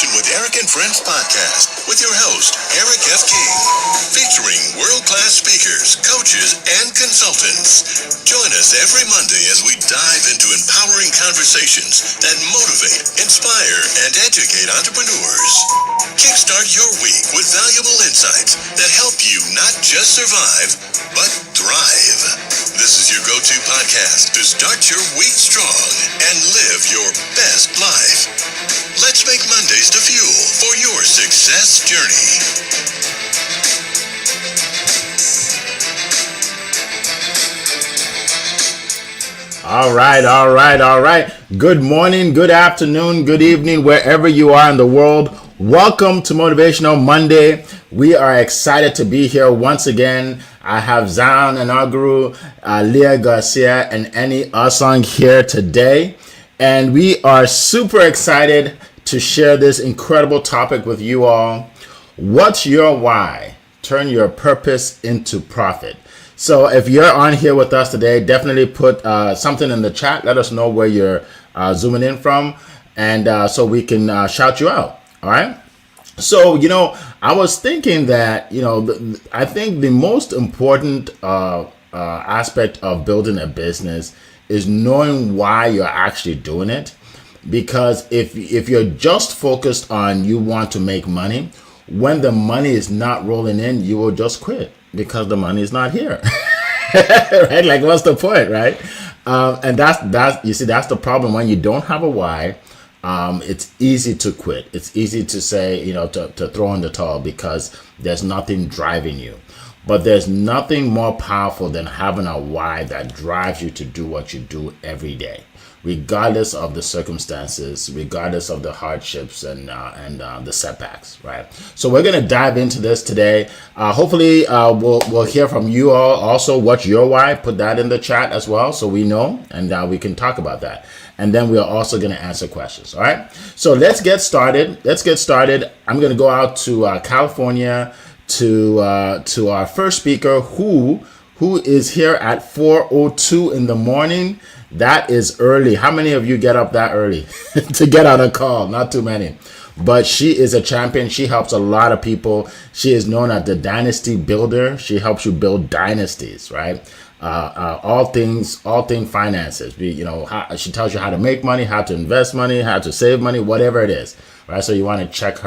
Motivation with Eric and Friends podcast with your host, Eric F. King, featuring world-class speakers, coaches, and consultants. Join us every Monday as we dive into empowering conversations that motivate, inspire, and educate entrepreneurs. Kickstart your week with valuable insights that help you not just survive, but thrive. This is your go-to podcast to start your week strong and live your best life. Let's make Mondays the fuel for your success journey. All right. Good morning, good afternoon, good evening, wherever you are in the world. Welcome to Motivational Monday. We are excited to be here once again. I have Zion and Aguru, Leah Garcia, and Annie Asang here today. And we are super excited to share this incredible topic with you all. What's your why? Turn your purpose into profit. So if you're on here with us today, definitely put something in the chat. Let us know where you're zooming in from, and so we can shout you out. All right. So, I was thinking that, I think the most important aspect of building a business is knowing why you're actually doing it. Because if you're just focused on you want to make money, when the money is not rolling in, you will just quit because the money is not here. Right? Like, what's the point, right? And that's the problem. When you don't have a why, it's easy to quit. It's easy to say, to throw in the towel because there's nothing driving you. But there's nothing more powerful than having a why that drives you to do what you do every day, regardless of the circumstances, regardless of the hardships and the setbacks, right? So we're going to dive into this today. Hopefully, we'll hear from you all also. What's your why? Put that in the chat as well so we know, and we can talk about that. And then we're also going to answer questions, all right? So let's get started. I'm going to go out to California to our first speaker who is here at 4:02 in the morning. That is early. How many of you get up that early to get on a call? Not too many. But she is a champion. She helps a lot of people. She is known as the dynasty builder. She helps you build dynasties, right? All things finances. She tells you how to make money, how to invest money, how to save money, whatever it is, right? So you want to check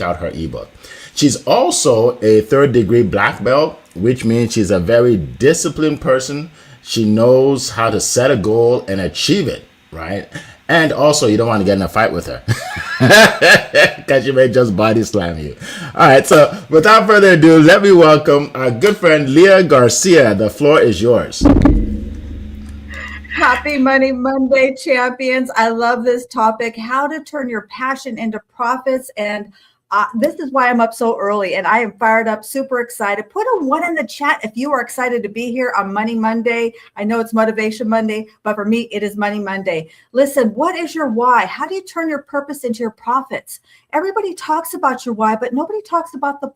out her ebook. She's also a 3rd degree black belt, which means she's a very disciplined person. She knows how to set a goal and achieve it, right? And also, you don't want to get in a fight with her because she may just body slam you. All right, so without further ado, let me welcome our good friend, Leah Garcia. The floor is yours. Happy Money Monday, champions. I love this topic, how to turn your passion into profits. And this is why I'm up so early, and I am fired up, super excited. Put a 1 in the chat if you are excited to be here on Money Monday. I know it's Motivation Monday, but for me, it is Money Monday. Listen, what is your why? How do you turn your purpose into your profits? Everybody talks about your why, but nobody talks about the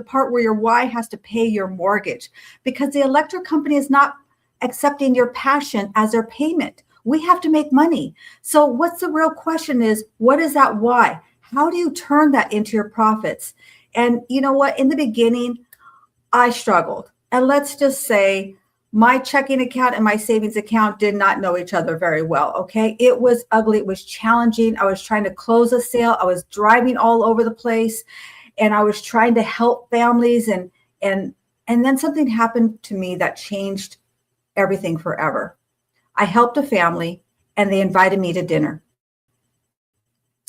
part where your why has to pay your mortgage, because the electric company is not accepting your passion as their payment. We have to make money. So what's the real question is, what is that why? How do you turn that into your profits? And you know what? In the beginning, I struggled. And let's just say my checking account and my savings account did not know each other very well, okay? It was ugly. It was challenging. I was trying to close a sale. I was driving all over the place. And I was trying to help families. And then something happened to me that changed everything forever. I helped a family, and they invited me to dinner.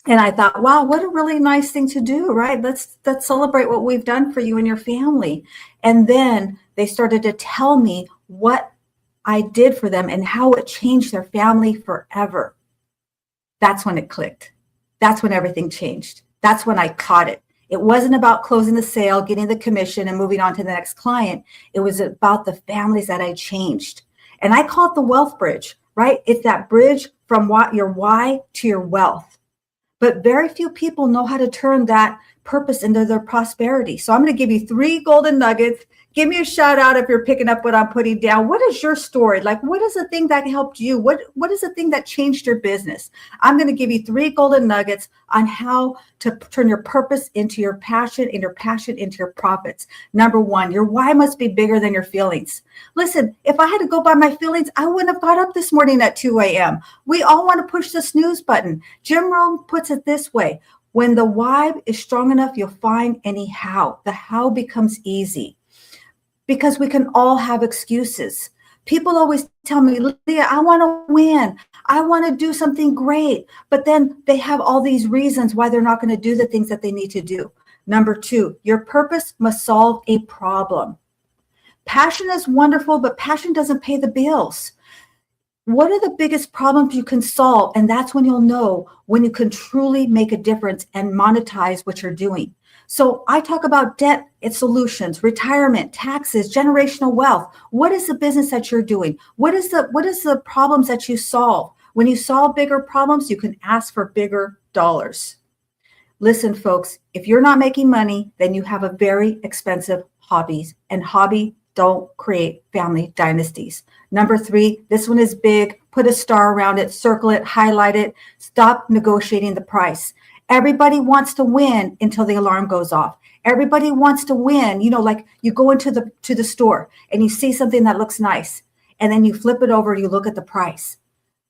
And I thought, wow, what a really nice thing to do, right? Let's celebrate what we've done for you and your family. And then they started to tell me what I did for them and how it changed their family forever. That's when it clicked. That's when everything changed. That's when I caught it. It wasn't about closing the sale, getting the commission, and moving on to the next client. It was about the families that I changed. And I call it the wealth bridge, right? It's that bridge from your why to your wealth. But very few people know how to turn that purpose into their prosperity. So I'm going to give you 3 golden nuggets. Give me a shout out if you're picking up what I'm putting down. What is your story? Like, what is the thing that helped you? What is the thing that changed your business? I'm going to give you 3 golden nuggets on how to turn your purpose into your passion and your passion into your profits. Number 1, your why must be bigger than your feelings. Listen, if I had to go by my feelings, I wouldn't have got up this morning at 2 a.m. We all want to push the snooze button. Jim Rohn puts it this way: when the why is strong enough, you'll find any how. The how becomes easy, because we can all have excuses. People always tell me, Leah, I want to win. I want to do something great. But then they have all these reasons why they're not going to do the things that they need to do. Number 2, your purpose must solve a problem. Passion is wonderful, but passion doesn't pay the bills. What are the biggest problems you can solve? And that's when you'll know when you can truly make a difference and monetize what you're doing. So I talk about debt, its solutions, retirement, taxes, generational wealth. What is the business that you're doing? What is the problems that you solve? When you solve bigger problems, you can ask for bigger dollars. Listen, folks, if you're not making money, then you have a very expensive hobbies, and hobby don't create family dynasties. Number 3, this one is big. Put a star around it, circle it, highlight it. Stop negotiating the price. Everybody wants to win until the alarm goes off. Everybody wants to win. You know, like you go into the store and you see something that looks nice, and then you flip it over and you look at the price.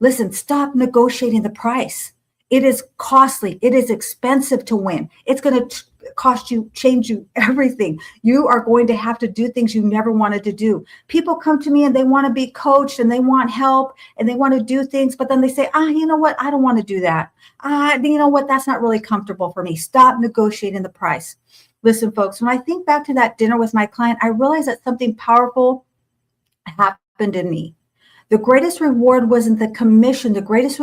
Listen, stop negotiating the price. It is costly. It is expensive to win. It's going to change you everything. You are going to have to do things you never wanted to do. People come to me and they want to be coached and they want help and they want to do things, but then they say, you know what? I don't want to do that. You know what? That's not really comfortable for me. Stop negotiating the price. Listen, folks, when I think back to that dinner with my client, I realized that something powerful happened in me. The greatest reward wasn't the commission. The greatest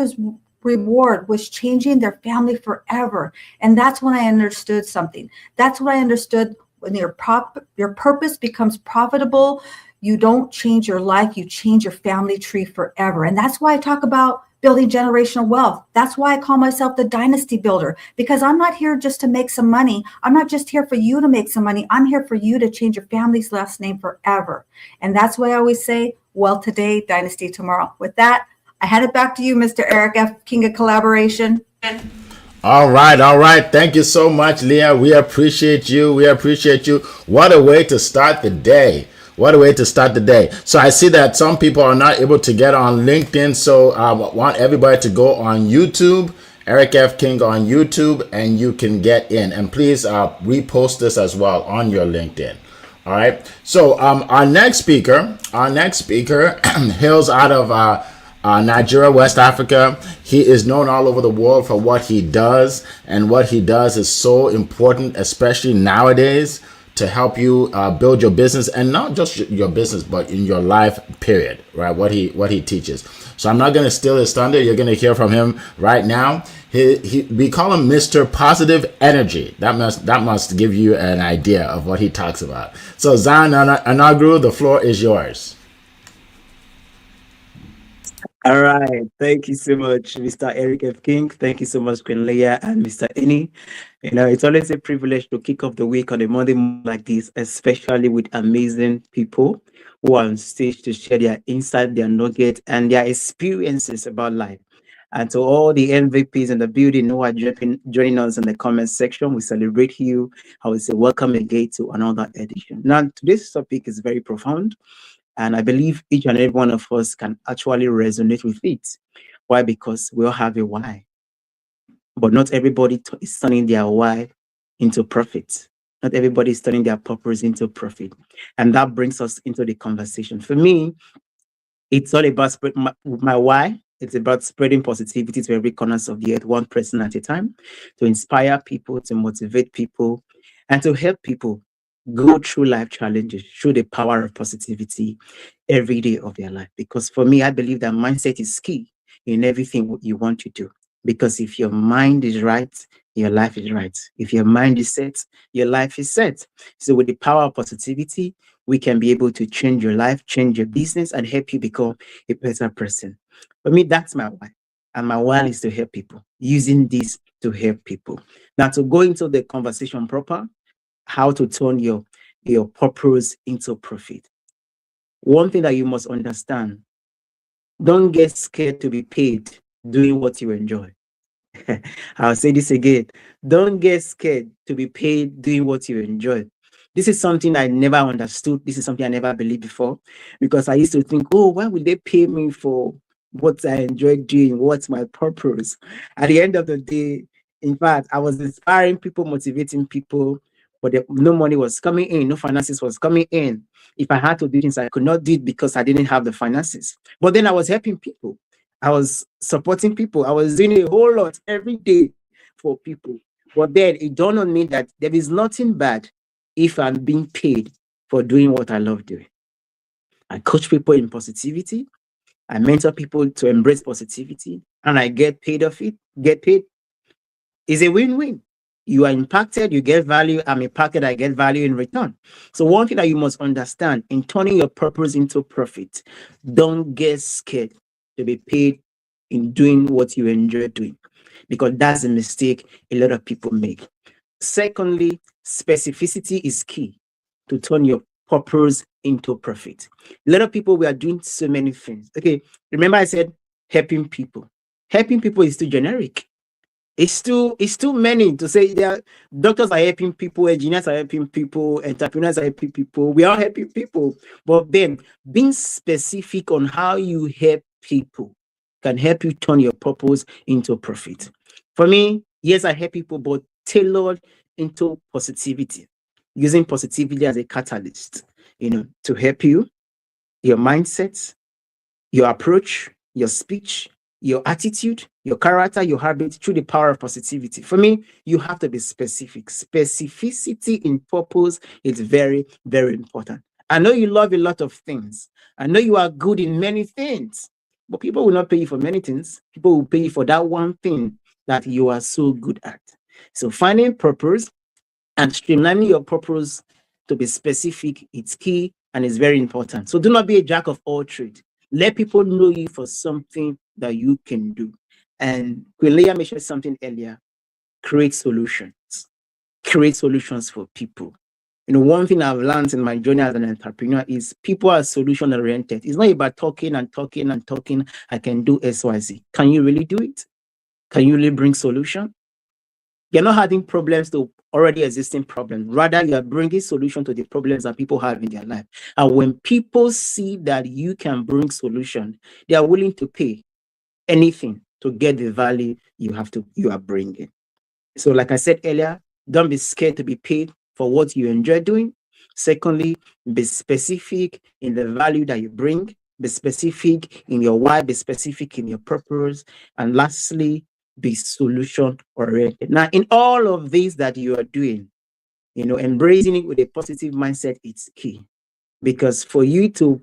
reward was changing their family forever. And that's when I understood something. That's when I understood when your purpose becomes profitable, you don't change your life, you change your family tree forever. And that's why I talk about building generational wealth. That's why I call myself the dynasty builder, because I'm not here just to make some money. I'm not just here for you to make some money. I'm here for you to change your family's last name forever. And that's why I always say, wealth today, dynasty tomorrow. With that, I hand it back to you, Mr. Eric F. King of Collaboration. All right. Thank you so much, Leah. We appreciate you. What a way to start the day. So I see that some people are not able to get on LinkedIn. So I want everybody to go on YouTube, Eric F. King on YouTube, and you can get in. And please repost this as well on your LinkedIn. All right. So our next speaker hails out of Nigeria, West Africa. He is known all over the world for what he does, and what he does is so important, especially nowadays, to help you build your business, and not just your business, but in your life, period, right? What he teaches. So I'm not going to steal his thunder. You're going to hear from him right now. We call him Mr. Positive Energy. That must give you an idea of what he talks about. So Zion Anagru, the floor is yours. All right. Thank you so much, Mr. Eric F. King. Thank you so much, Queen Leah and Mr. Eni. You know, it's always a privilege to kick off the week on a Monday morning like this, especially with amazing people who are on stage to share their insight, their nugget, and their experiences about life. And to all the MVPs in the building who are joining us in the comment section, we celebrate you. I would say welcome again to another edition. Now, today's topic is very profound. And I believe each and every one of us can actually resonate with it. Why? Because we all have a why. But not everybody is turning their why into profit. Not everybody is turning their purpose into profit. And that brings us into the conversation. For me, it's all about my why. It's about spreading positivity to every corner of the earth, one person at a time, to inspire people, to motivate people, and to help people go through life challenges through the power of positivity every day of their life. Because for me, I believe that mindset is key in everything you want to do. Because if your mind is right, your life is right. If your mind is set, your life is set. So with the power of positivity, we can be able to change your life, change your business, and help you become a better person. For me, that's my why. And my why is to help people, using this to help people. Now, to go into the conversation proper, how to turn your your purpose into profit. One thing that you must understand, don't get scared to be paid doing what you enjoy. I'll say this again. Don't get scared to be paid doing what you enjoy. This is something I never understood. This is something I never believed before, because I used to think, oh, why would they pay me for what I enjoy doing? What's my purpose? At the end of the day, in fact, I was inspiring people, motivating people, but no money was coming in, no finances was coming in. If I had to do things, I could not do it because I didn't have the finances. But then I was helping people. I was supporting people. I was doing a whole lot every day for people. But then it dawned on me that there is nothing bad if I'm being paid for doing what I love doing. I coach people in positivity. I mentor people to embrace positivity, and I get paid of it. Get paid is a win-win. You are impacted, you get value. I'm impacted, I get value in return. So one thing that you must understand in turning your purpose into profit, don't get scared to be paid in doing what you enjoy doing, because that's a mistake a lot of people make. Secondly, specificity is key to turn your purpose into profit. A lot of people, we are doing so many things. Okay, remember I said helping people. Helping people is too generic. It's too many to say. There, doctors are helping people, engineers are helping people, entrepreneurs are helping people. We are helping people, but then being specific on how you help people can help you turn your purpose into profit. For me, yes, I help people, but tailored into positivity, using positivity as a catalyst, to help you, your mindset, your approach, your speech, your attitude, your character, your habit through the power of positivity. For me, you have to be specific. Specificity in purpose is very, very important. I know you love a lot of things. I know you are good in many things, but people will not pay you for many things. People will pay you for that one thing that you are so good at. So finding purpose and streamlining your purpose to be specific, it's key and it's very important. So do not be a jack of all trades. Let people know you for something that you can do. And Quilea mentioned something earlier. Create solutions. Create solutions for people. One thing I've learned in my journey as an entrepreneur is people are solution oriented. It's not about talking and talking and talking. I can do XYZ. Can you really do it? Can you really bring solution? You're not adding problems to already existing problems. Rather, you are bringing solution to the problems that people have in their life. And when people see that you can bring solution, they are willing to pay anything to get the value you are bringing. So like I said earlier, don't be scared to be paid for what you enjoy doing. Secondly, be specific in the value that you bring. Be specific in your why. Be specific in your purpose. And lastly, be solution oriented. Now, in all of these that you are doing, embracing it with a positive mindset, it's key. Because for you to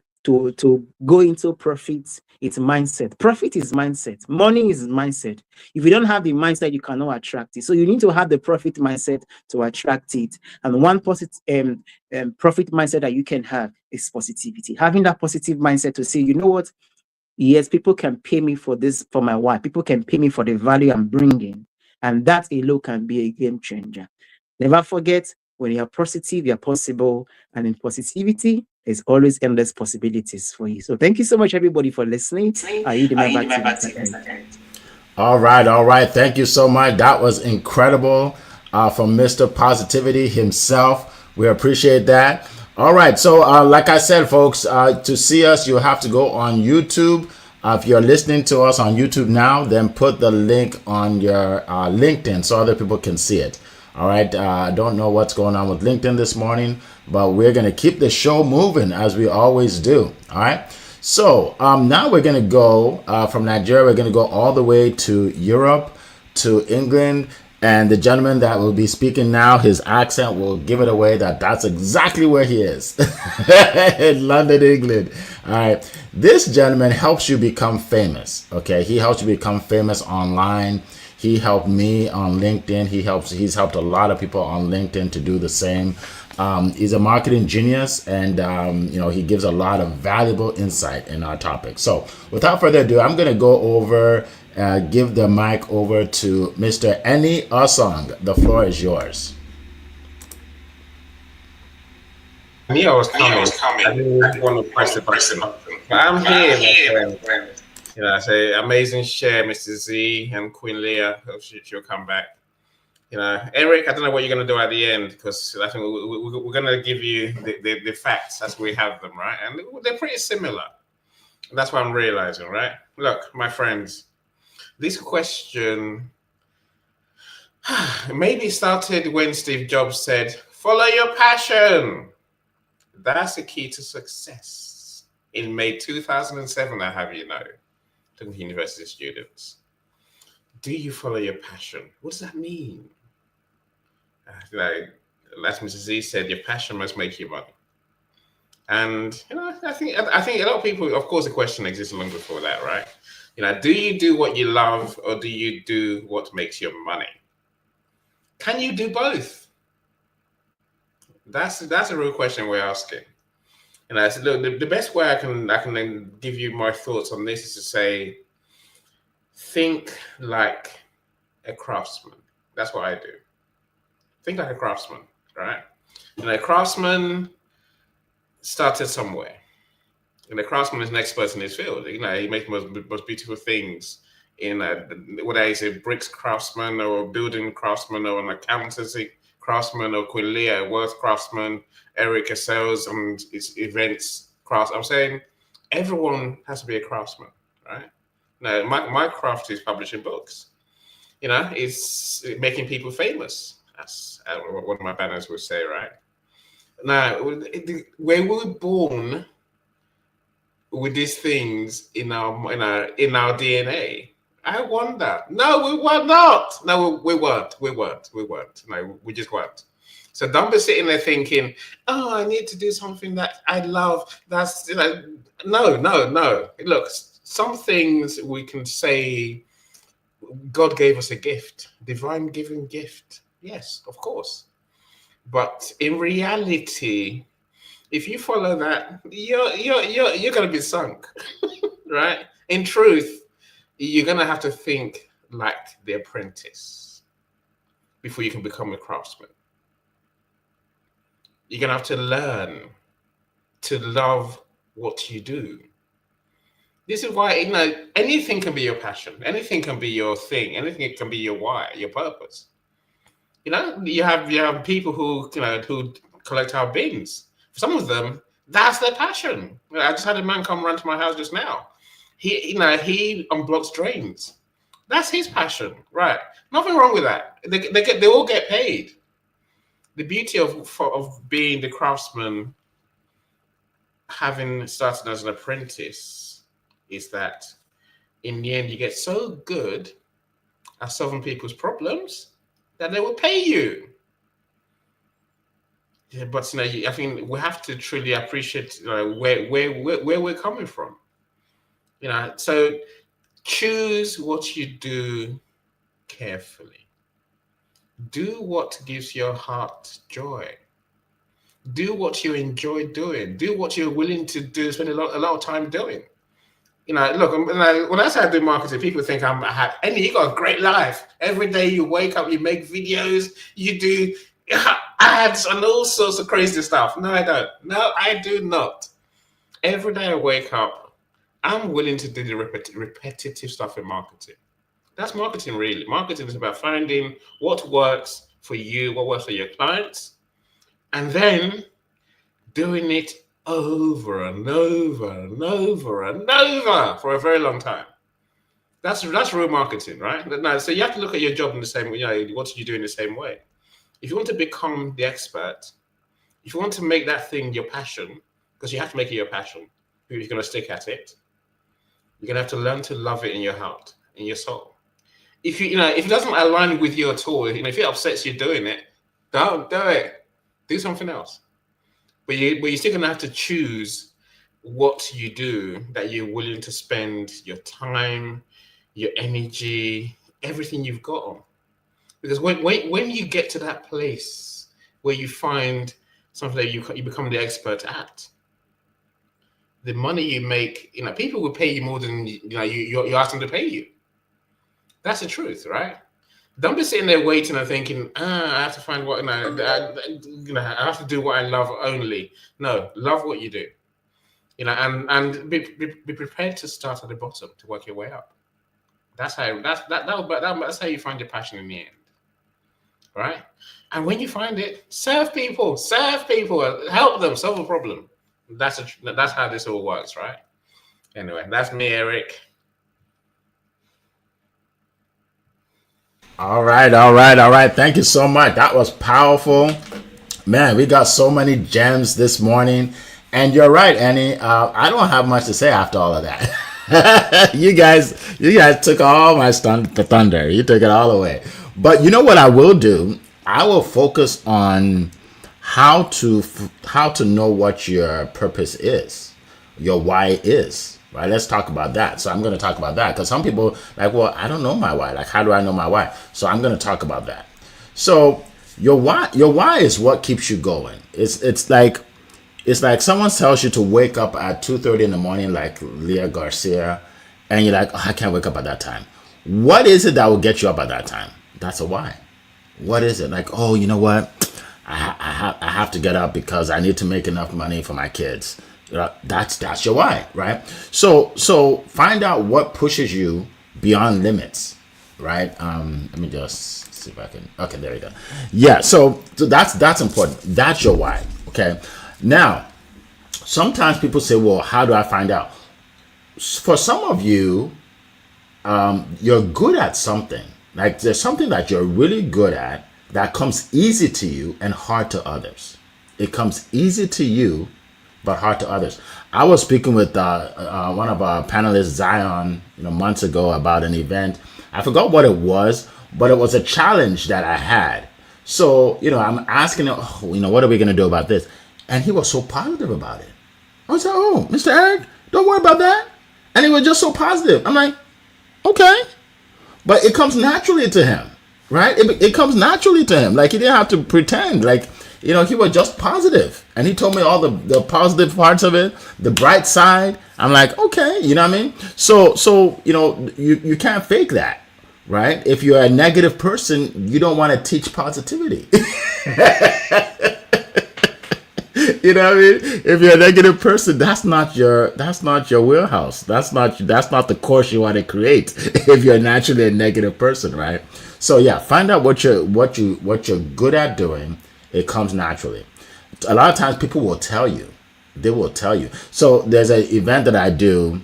go into profit, it's mindset. Profit is mindset. Money is mindset. If you don't have the mindset, you cannot attract it. So you need to have the profit mindset to attract it. And one positive profit mindset that you can have is positivity. Having that positive mindset to say, you know what? Yes, people can pay me for this, for my wife. People can pay me for the value I'm bringing. And that alone can be a game changer. Never forget, when you're positive, you're possible. And in positivity, there's always endless possibilities for you. So thank you so much, everybody, for listening. I yield my back to Mr. Eric. All right. Thank you so much. That was incredible from Mr. Positivity himself. We appreciate that. All right. So like I said, folks, to see us, you have to go on YouTube. If you're listening to us on YouTube now, then put the link on your LinkedIn so other people can see it. All right. I don't know what's going on with LinkedIn this morning, but we're going to keep the show moving as we always do. All right. So now we're going to go from Nigeria. We're going to go all the way to Europe, to England. And the gentleman that will be speaking now, his accent will give it away that that's exactly where he is. In London, England. All right. This gentleman helps you become famous. Okay. He helps you become famous online. He helped me on LinkedIn. He's helped a lot of people on LinkedIn to do the same. He's a marketing genius, and he gives a lot of valuable insight in our topic. So without further ado, I'm going to go over, give the mic over to Mr. Eni Osong. The floor is yours. I knew I was coming. I didn't want to press the button. But I'm here, my friend. I say amazing share, Mr. Z and Queen Leah. Hope she'll come back. Eric, I don't know what you're going to do at the end, because I think we're going to give you the facts as we have them, right? And they're pretty similar. That's what I'm realizing, right? Look, my friends, this question maybe started when Steve Jobs said, follow your passion. That's the key to success. In May 2007, I have you know, talking to university students. Do you follow your passion? What does that mean? As Mrs. Z said, your passion must make you money. And I think a lot of people, of course, the question exists long before that, right? Do you do what you love, or do you do what makes your money? Can you do both? That's a real question we're asking. And I said, look, the best way I can then give you my thoughts on this is to say, think like a craftsman. That's what I do. Think like a craftsman, right? A craftsman started somewhere. And a craftsman is an expert in his field. He makes most beautiful things. Whether he's a bricks craftsman or a building craftsman or an accountancy craftsman, or Queen Leah, a wealth craftsman, Eric, a sales and events craftsman. I'm saying everyone has to be a craftsman, right? Now, my craft is publishing books. It's making people famous. That's one of my banners would say, right? Now, where we're born with these things in our DNA, I wonder. No, we were not. No, we weren't. No, we just weren't. So don't be sitting there thinking, oh, I need to do something that I love. That's no. Look, some things we can say God gave us a gift, divine given gift. Yes, of course. But in reality, if you follow that, you're gonna be sunk, right? In truth, you're gonna have to think like the apprentice before you can become a craftsman. You're gonna have to learn to love what you do. This is why anything can be your passion, anything can be your thing, anything can be your why, your purpose. You have people who collect our bins. For some of them, that's their passion. I just had a man come run to my house just now. He unblocks drains. That's his passion, right? Nothing wrong with that. They all get paid. The beauty of being the craftsman, having started as an apprentice, is that in the end you get so good at solving people's problems that they will pay you. Yeah, but I think we have to truly appreciate where we're coming from. So choose what you do carefully. Do what gives your heart joy. Do what you enjoy doing. Do what you're willing to do. Spend a lot of time doing. Look, when I say I do marketing, people think you got a great life. Every day you wake up, you make videos, you do ads and all sorts of crazy stuff. No, I don't. No, I do not. Every day I wake up, I'm willing to do the repetitive stuff in marketing. That's marketing, really. Marketing is about finding what works for you, what works for your clients, and then doing it over and over and over and over for a very long time. That's real marketing, right? Now, so you have to look at your job in the same way. What do you do in the same way? If you want to become the expert, if you want to make that thing your passion, because you have to make it your passion, if you're going to stick at it, you're going to have to learn to love it in your heart, in your soul. If if it doesn't align with you at all, if it upsets you doing it, don't do it. Do something else. But you're still going to have to choose what you do, that you're willing to spend your time, your energy, everything you've got on. Because when you get to that place where you find something that you become the expert at, the money you make, people will pay you more than you ask them to pay you. That's the truth, right? Don't be sitting there waiting and thinking, I have to find what, I have to do what I love only. No, love what you do, and be prepared to start at the bottom to work your way up. That's how you find your passion in the end, right? And when you find it, serve people, help them solve a problem. That's how this all works, right? Anyway, that's me, Eric. All right, all right, all right. Thank you so much. That was powerful. Man, we got so many gems this morning. And you're right, Annie. I don't have much to say after all of that. you guys took all my thunder. You took it all away. But you know what I will do? I will focus on how to know what your purpose is, your why is. Right? Let's talk about that. So I'm going to talk about that because some people like, well, I don't know my why. Like, how do I know my why? So I'm going to talk about that. So your why is what keeps you going. It's like someone tells you to wake up at 2:30 in the morning, like Leah Garcia, and you're like, oh, I can't wake up at that time. What is it that will get you up at that time? That's a why. What is it? Like, oh, you know what? I have to get up because I need to make enough money for my kids. That's your why, right? So find out what pushes you beyond limits, right? Let me just see if I can. Okay, there you go. Yeah. So that's important. That's your why. Okay. Now, sometimes people say, well, how do I find out? For some of you, you're good at something. Like there's something that you're really good at that comes easy to you and hard to others. It comes easy to you, but hard to others. I was speaking with one of our panelists, Zion, months ago about an event. I forgot what it was, but it was a challenge that I had. So, I'm asking him, what are we going to do about this? And he was so positive about it. I was like, oh, Mr. Eric, don't worry about that. And he was just so positive. I'm like, okay. But it comes naturally to him, right? It comes naturally to him. Like he didn't have to pretend. Like, he was just positive. And he told me all the positive parts of it, the bright side. I'm like, okay, you know what I mean? So you can't fake that, right? If you're a negative person, you don't want to teach positivity. You know what I mean? If you're a negative person, that's not your wheelhouse. That's not the course you want to create. If you're naturally a negative person, right? So yeah, find out what you're good at doing. It comes naturally. A lot of times people will tell you. They will tell you. So there's an event that I do.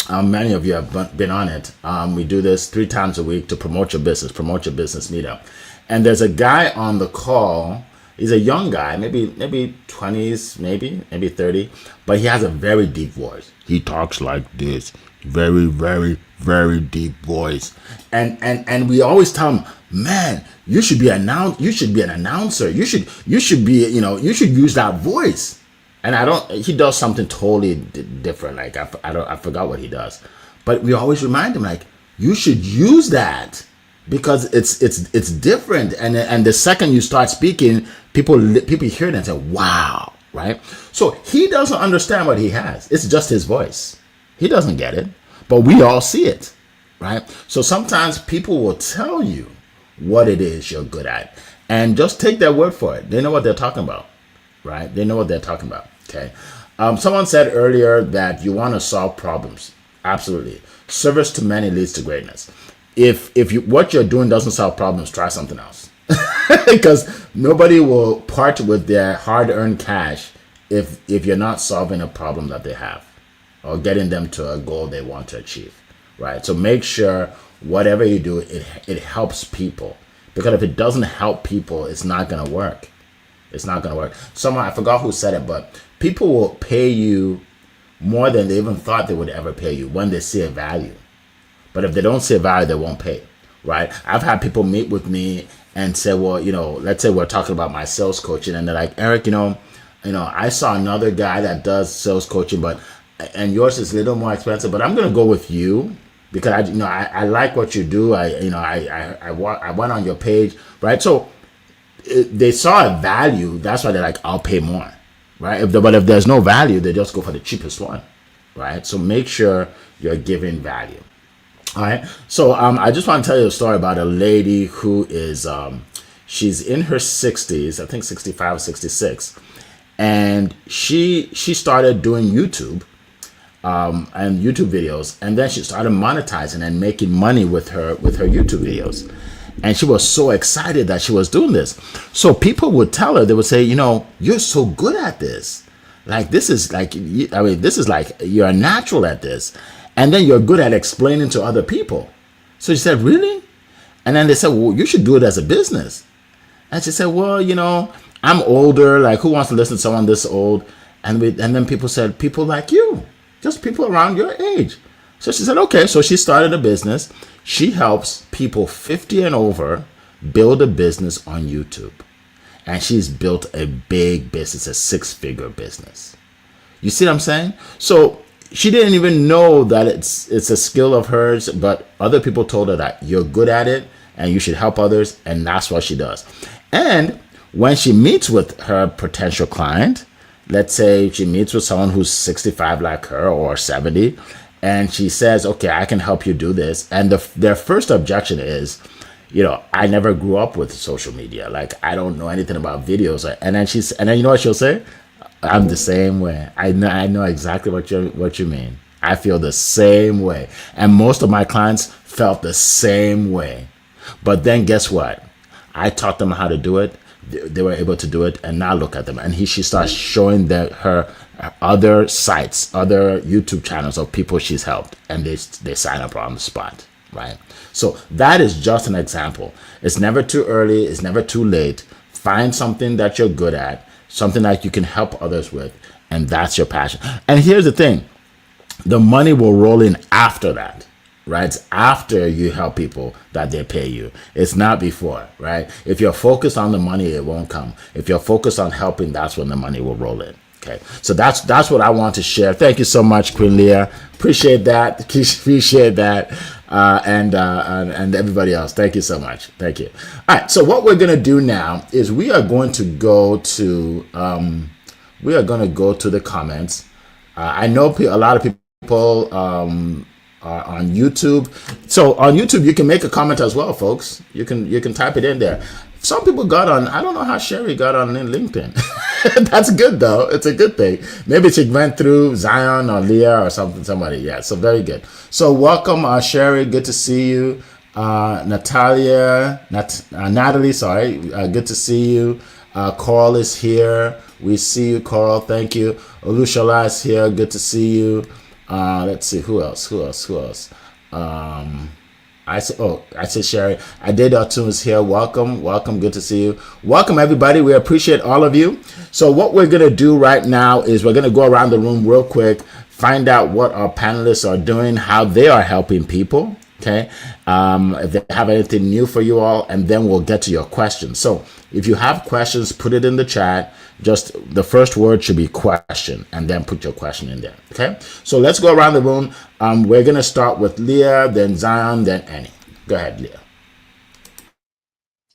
Many of you have been on it. We do this 3 times a week to promote your business meetup. And there's a guy on the call. He's a young guy, maybe 20s, maybe 30, but he has a very deep voice. He talks like this, very, very, very deep voice. And we always tell him, man, you should be an announcer. You should be, you should use that voice. And he does something totally different. Like I forgot what he does, but we always remind him, like, you should use that. Because it's different, and the second you start speaking, people hear it and say, "Wow!" Right? So he doesn't understand what he has. It's just his voice. He doesn't get it, but we all see it, right? So sometimes people will tell you what it is you're good at, and just take their word for it. They know what they're talking about, right? They know what they're talking about. Okay. Someone said earlier that you want to solve problems. Absolutely. Service to many leads to greatness. If what you're doing doesn't solve problems, try something else. Because nobody will part with their hard-earned cash if you're not solving a problem that they have or getting them to a goal they want to achieve, right? So make sure whatever you do, it helps people. Because if it doesn't help people, it's not going to work. It's not going to work. Someone, I forgot who said it, but people will pay you more than they even thought they would ever pay you when they see a value. But if they don't see a value, they won't pay, right? I've had people meet with me and say, well, let's say we're talking about my sales coaching, and they're like, Eric, I saw another guy that does sales coaching, and yours is a little more expensive, but I'm gonna go with you because I like what you do. I went on your page, right? So they saw a value. That's why they're like, I'll pay more, right? But if there's no value, they just go for the cheapest one, right? So make sure you're giving value. All right. So I just want to tell you a story about a lady who is she's in her 60s, I think 65 or 66, and she started doing YouTube and YouTube videos, and then she started monetizing and making money with her YouTube videos. And she was so excited that she was doing this. So people would tell her, they would say, you know, you're so good at this. Like this is like, I mean, this is like you're natural at this, and then you're good at explaining to other people. So she said, really? And then they said, well, you should do it as a business. And she said, well, you know, I'm older. Like, who wants to listen to someone this old? And then people said, people like you, just people around your age. So she said, okay. So she started a business. She helps people 50 and over build a business on YouTube. And she's built a big business, a six-figure business. You see what I'm saying? So she didn't even know that it's a skill of hers, but other people told her that you're good at it and you should help others, and that's what she does. And when she meets with her potential client, let's say she meets with someone who's 65 like her or 70, and she says, okay, I can help you do this. And their first objection is, you know, I never grew up with social media. Like, I don't know anything about videos. And then you know what she'll say? I'm the same way. I know exactly what you mean. I feel the same way. And most of my clients felt the same way. But then guess what? I taught them how to do it. They were able to do it, and now look at them. And she starts showing her other sites, other YouTube channels of people she's helped, and they sign up on the spot, right? So that is just an example. It's never too early. It's never too late. Find something that you're good at, something that you can help others with, and that's your passion. And here's the thing. The money will roll in after that, right? It's after you help people that they pay you. It's not before, right? If you're focused on the money, it won't come. If you're focused on helping, that's when the money will roll in. Okay, so that's what I want to share. Thank you so much, Queen Leah. Appreciate that. Appreciate that, and everybody else. Thank you so much. Thank you. All right. So what we're gonna do now is we are going to go to the comments. I know a lot of people are on YouTube. So on YouTube, you can make a comment as well, folks. You can type it in there. Some people got on. I don't know how Sherry got on LinkedIn. That's good though. It's a good thing. Maybe she went through Zion or Leah or somebody. Yeah. So very good. So welcome, Sherry. Good to see you. Natalie. Sorry. Good to see you. Coral is here. We see you, Coral. Thank you. Olushala is here. Good to see you. Let's see who else. I said Sherry. I did Tunes here. Welcome. Good to see you. Welcome everybody. We appreciate all of you. So what we're gonna do right now is we're gonna go around the room real quick, find out what our panelists are doing, how they are helping people. Okay. If they have anything new for you all, and then we'll get to your questions. So if you have questions, put it in the chat. Just the first word should be question, and then put your question in there. Okay. So let's go around the room. We're gonna start with Leah, then Zion, then Annie. Go ahead, Leah.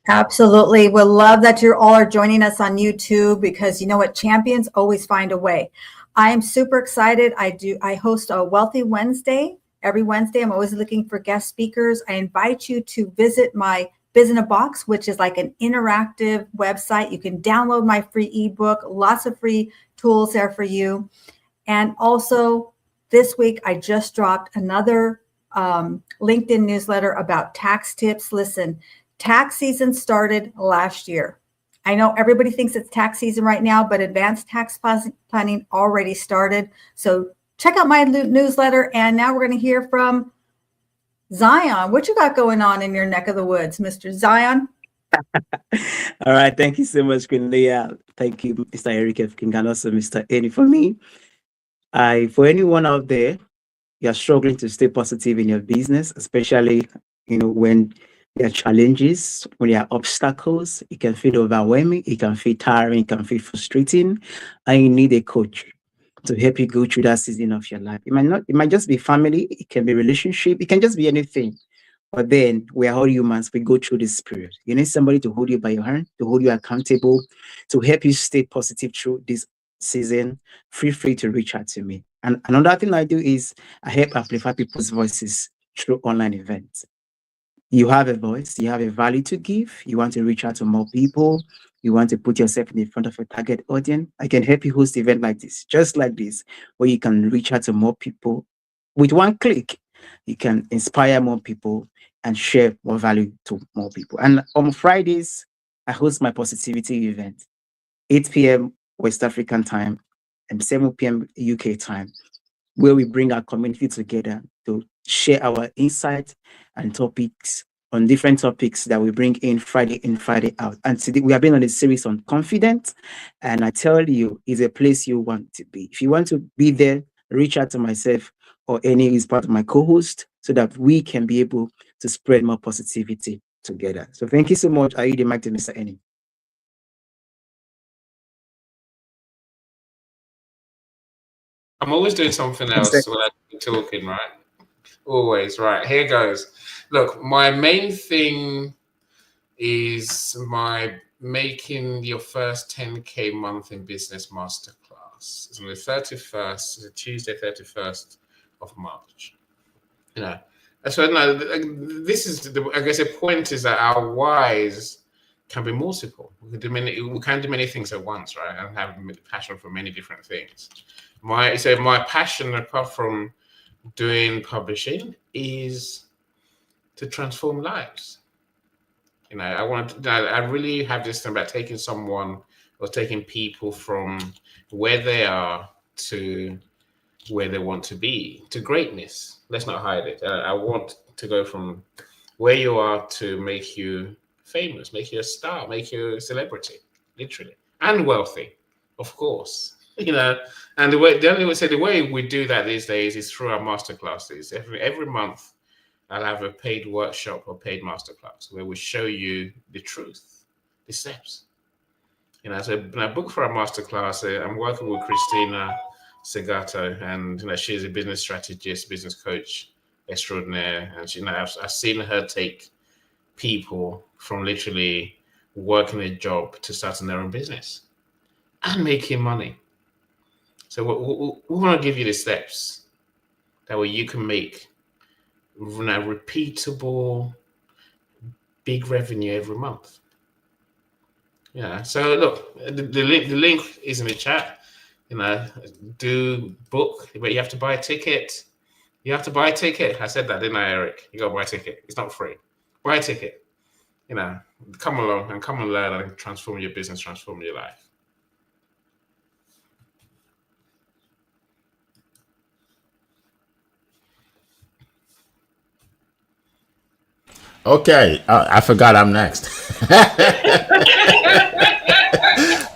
Absolutely. We love that you all are joining us on YouTube, because you know what? Champions always find a way. I am super excited. I host a Wealthy Wednesday. Every Wednesday, I'm always looking for guest speakers. I invite you to visit my Biz in a Box, which is like an interactive website. You can download my free ebook, lots of free tools there for you. And also this week, I just dropped another LinkedIn newsletter about tax tips. Listen, tax season started last year. I know everybody thinks it's tax season right now, but advanced tax planning already started. So check out my newsletter. And now we're going to hear from Zion. What you got going on in your neck of the woods, Mr. Zion? All right. Thank you so much, Queen Leah. Thank you, Mr. Eric F. King, and also Mr. Annie. For me, for anyone out there, you're struggling to stay positive in your business, especially, when there are challenges, when there are obstacles, it can feel overwhelming, it can feel tiring, it can feel frustrating, and you need a coach to help you go through that season of your life. It might just be family, it can be relationship, it can just be anything. But then we are all humans, we go through this period. You need somebody to hold you by your hand, to hold you accountable, to help you stay positive through this season. Feel free to reach out to me. And another thing I do is I help amplify people's voices through online events. You have a voice, you have a value to give, you want to reach out to more people, you want to put yourself in the front of a target audience. I can help you host an event like this, just like this, where you can reach out to more people with one click. You can inspire more people and share more value to more people. And on Fridays, I host my positivity event, 8 p.m. West African time and 7 p.m. UK time, where we bring our community together to share our insights and topics on different topics that we bring in Friday out. And today we have been on a series on confidence. And I tell you, it's a place you want to be. If you want to be there, reach out to myself or any who is part of my co-host so that we can be able to spread more positivity together. So thank you so much. I yield the mic to Mr. Eni. I'm always doing something else while I'm talking, right? Always, right. Here goes. Look, my main thing is my making your first 10K month in business masterclass. It's on the 31st, it's a Tuesday, 31st of March. You know, so no, this is I guess the point is that our whys can be multiple. We can do many things at once, right? And have passion for many different things. My passion, apart from doing publishing, is to transform lives. You know, I really have this thing about taking someone or taking people from where they are to where they want to be, to greatness. Let's not hide it. I want to go from where you are to make you famous, make you a star, make you a celebrity, literally, and wealthy, of course. You know, and the way we do that these days is through our masterclasses. Every month, I'll have a paid workshop or paid masterclass where we show you the truth, the steps. You know, so when I book for a masterclass, I'm working with Christina Segato, and she's a business strategist, business coach extraordinaire, and I've seen her take people from literally working a job to starting their own business and making money. So we want to give you the steps that way you can make repeatable big revenue every month. Yeah. So look, the link is in the chat. Do book, but you have to buy a ticket. You have to buy a ticket. I said that, didn't I, Eric? You got to buy a ticket. It's not free. Buy a ticket. Come along and come and learn and transform your business, transform your life. Okay, I forgot I'm next.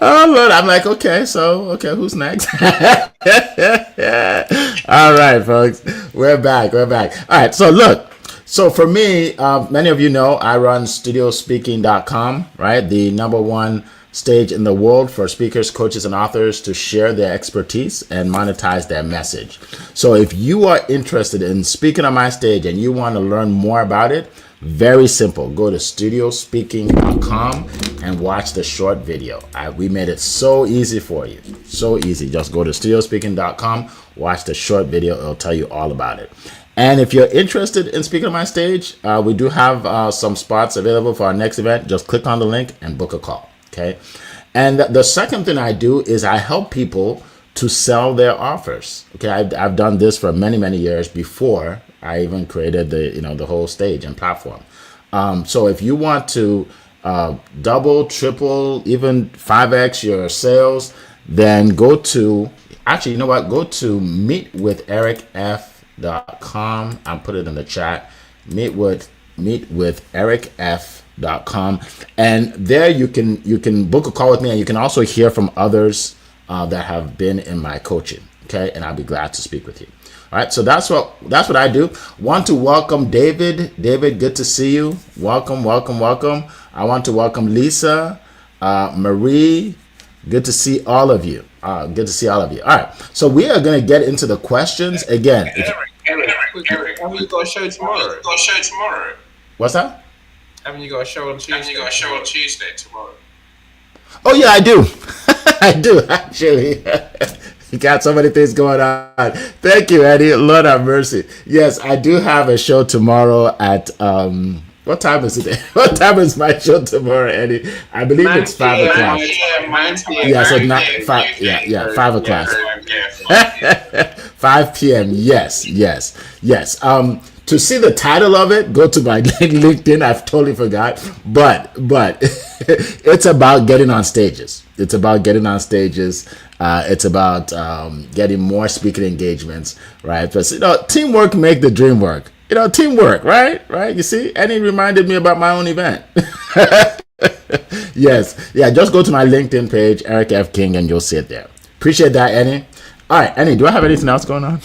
Oh Lord, I'm like, okay, who's next? All right, folks, we're back. All right, so look, for me, many of you know I run studiospeaking.com, right? The number one stage in the world for speakers, coaches, and authors to share their expertise and monetize their message. So if you are interested in speaking on my stage and you want to learn more about it, very simple. Go to studiospeaking.com and watch the short video. We made it so easy for you. So easy. Just go to studiospeaking.com, watch the short video. It'll tell you all about it. And if you're interested in speaking on my stage, we do have some spots available for our next event. Just click on the link and book a call. Okay. And the second thing I do is I help people to sell their offers. Okay. I've done this for many, many years before I even created the whole stage and platform. So if you want to double, triple, even 5x your sales, then go to meetwithericf.com. I'll put it in the chat. meetwithericf.com, and there you can book a call with me, and you can also hear from others that have been in my coaching. Okay, and I'll be glad to speak with you. All right, so that's what I do. Want to welcome David. David, good to see you. Welcome. I want to welcome Lisa, Marie. Good to see all of you. All right, so we are going to get into the questions again. Eric, haven't you got a show tomorrow? What's that? Haven't you got a show on Tuesday tomorrow? Oh yeah, I do. I do actually. You got so many things going on. Thank you, Eddie. Lord have mercy. Yes, I do have a show tomorrow at what time is it? What time is my show tomorrow, Eddie? I believe 9 it's 5 o'clock. 9 p.m. Yeah, so not 5. Yeah, 5 o'clock. 5 p.m. Yes, yes, yes. To see the title of it, go to my LinkedIn. I've totally forgot, but it's about getting on stages. It's about getting on stages. It's about getting more speaking engagements, right? But teamwork make the dream work. Teamwork, right? Right? You see, and it reminded me about my own event. Yes, yeah. Just go to my LinkedIn page, Eric F. King, and you'll see it there. Appreciate that, Annie. All right, Annie. Do I have anything else going on?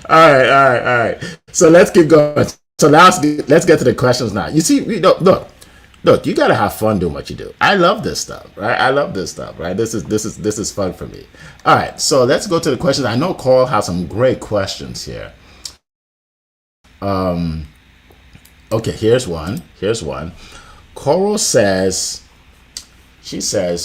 All right. So let's keep going. So now let's get to the questions now. You see, look, you gotta have fun doing what you do. I love this stuff, right? I love this stuff, right? This is fun for me. All right, so let's go to the questions. I know Coral has some great questions here. Okay, here's one. Coral says,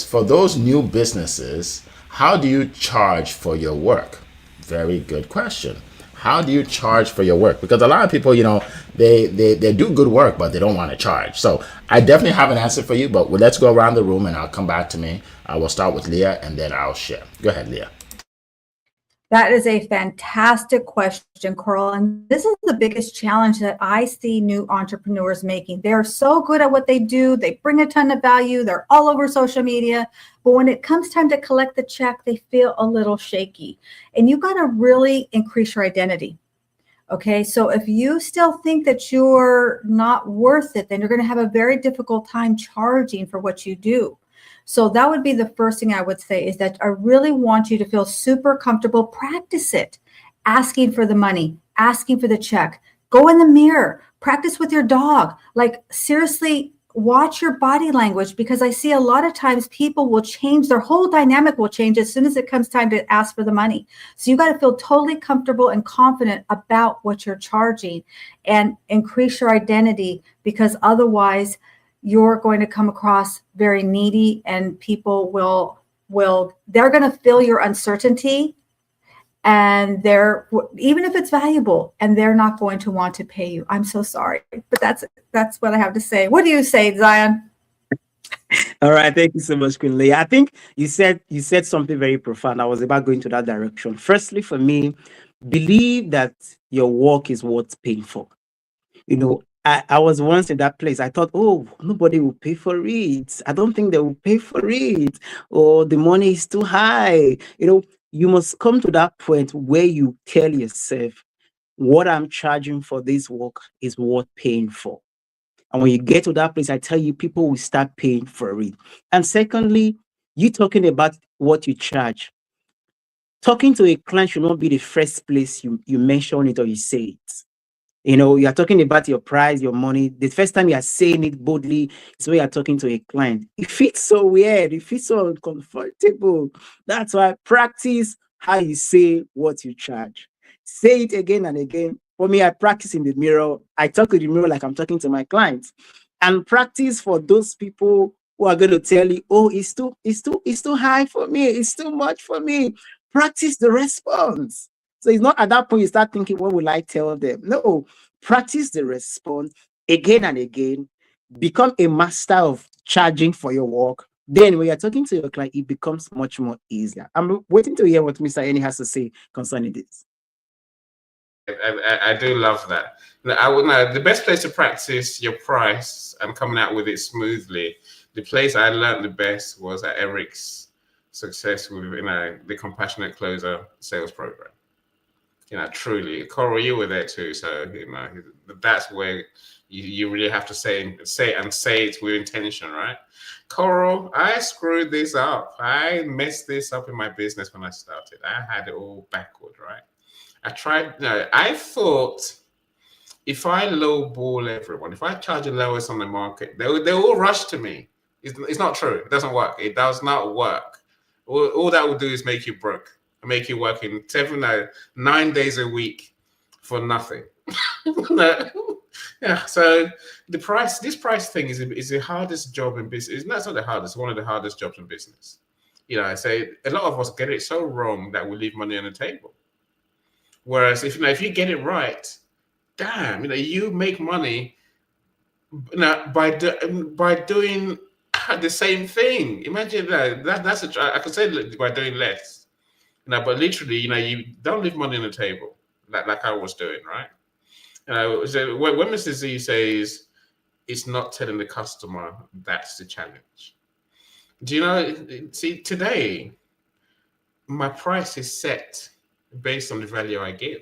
for those new businesses, how do you charge for your work? Very good question. How do you charge for your work? Because a lot of people, they do good work, but they don't want to charge. So I definitely have an answer for you, but let's go around the room and I'll come back to me. I will start with Leah and then I'll share. Go ahead, Leah. That is a fantastic question, Coral. And this is the biggest challenge that I see new entrepreneurs making. They're so good at what they do. They bring a ton of value. They're all over social media. But when it comes time to collect the check, they feel a little shaky. And you got to really increase your identity. Okay, so if you still think that you're not worth it, then you're going to have a very difficult time charging for what you do. So that would be the first thing I would say, is that I really want you to feel super comfortable. Practice it. Asking for the money, asking for the check. Go in the mirror. Practice with your dog. Like, seriously, watch your body language, because I see a lot of times people will change, their whole dynamic will change as soon as it comes time to ask for the money. So you got to feel totally comfortable and confident about what you're charging and increase your identity, because otherwise you're going to come across very needy, and people they're going to feel your uncertainty, and even if it's valuable, and they're not going to want to pay you. I'm so sorry, but that's what I have to say. What do you say, Zion? All right, thank you so much, Queen Leah. I think you said something very profound. I was about going to that direction. Firstly, for me, believe that your work is worth paying for. I was once in that place. I thought, oh, nobody will pay for it. I don't think they will pay for it. Or the money is too high. You must come to that point where you tell yourself, what I'm charging for this work is worth paying for. And when you get to that place, I tell you, people will start paying for it. And secondly, you talking about what you charge. Talking to a client should not be the first place you mention it or you say it. You are talking about your price, your money. The first time you are saying it boldly is when you are talking to a client. It feels so weird. It feels so uncomfortable. That's why practice how you say what you charge. Say it again and again. For me, I practice in the mirror. I talk to the mirror like I'm talking to my clients. And practice for those people who are going to tell you, oh, it's too high for me. It's too much for me. Practice the response. So it's not at that point you start thinking, what will I tell them? No, practice the response again and again. Become a master of charging for your work. Then when you're talking to your client, it becomes much more easier. I'm waiting to hear what Mr. Eni has to say concerning this. I do love that. The best place to practice your price and coming out with it smoothly, the place I learned the best was at Eric's success with the Compassionate Closer sales program. Truly, Coral, you were there too, so that's where you really have to say it with intention, right? Coral, I screwed this up. I messed this up in my business when I started. I had it all backward, right? I thought if I lowball everyone, if I charge the lowest on the market, they all rush to me. It's not true. It doesn't work. It does not work. All that will do is make you broke. Make you work in 9 days a week for nothing. Yeah. So this price thing is the hardest job in business. That's not the hardest. It's one of the hardest jobs in business. So a lot of us get it so wrong that we leave money on the table. Whereas if you get it right, damn, you make money by doing the same thing. Imagine that's I could say by doing less. But literally, you don't leave money on the table like I was doing, right? So when Mr. Z says it's not telling the customer, that's the challenge. Do you know? See, today my price is set based on the value I give.